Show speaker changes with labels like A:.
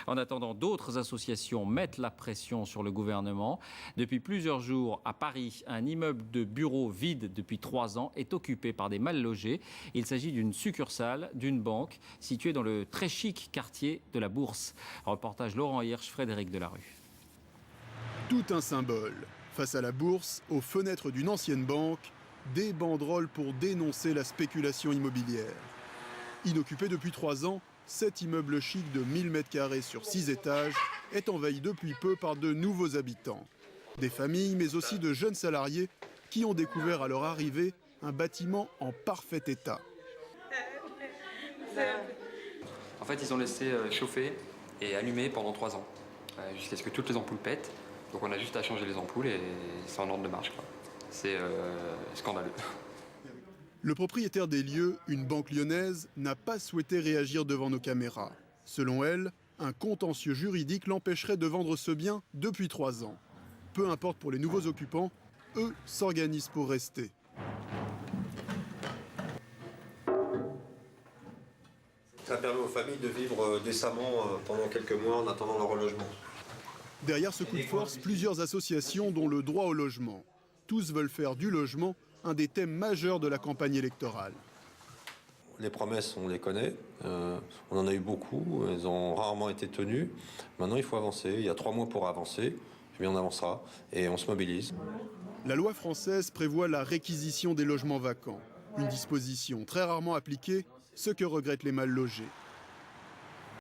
A: En attendant, d'autres associations mettent la pression sur le gouvernement. Depuis plusieurs jours, à Paris, un immeuble de bureaux vide depuis 3 ans est occupé par des mal logés. Il s'agit d'une succursale d'une banque située dans le très chic quartier de la Bourse. Reportage Laurent Hirsch, Frédéric Delarue.
B: Tout un symbole. Face à la Bourse, aux fenêtres d'une ancienne banque, des banderoles pour dénoncer la spéculation immobilière. Inoccupé depuis 3 ans, cet immeuble chic de 1000 m² sur 6 étages est envahi depuis peu par de nouveaux habitants. Des familles, mais aussi de jeunes salariés qui ont découvert à leur arrivée un bâtiment en parfait état.
C: En fait, ils ont laissé chauffer et allumer pendant 3 ans, jusqu'à ce que toutes les ampoules pètent. Donc on a juste à changer les ampoules et c'est en ordre de marche, quoi. C'est scandaleux.
B: Le propriétaire des lieux, une banque lyonnaise, n'a pas souhaité réagir devant nos caméras. Selon elle, un contentieux juridique l'empêcherait de vendre ce bien depuis 3 ans. Peu importe pour les nouveaux occupants, eux s'organisent pour rester.
D: Ça permet aux familles de vivre décemment pendant quelques mois en attendant leur relogement.
B: Derrière ce coup de force, plusieurs associations dont le droit au logement. Tous veulent faire du logement un des thèmes majeurs de la campagne électorale.
D: Les promesses, on les connaît. On en a eu beaucoup. Elles ont rarement été tenues. Maintenant, il faut avancer. Il y a 3 mois pour avancer. Eh bien, on avancera et on se mobilise.
B: La loi française prévoit la réquisition des logements vacants. Une disposition très rarement appliquée, ce que regrettent les mal logés.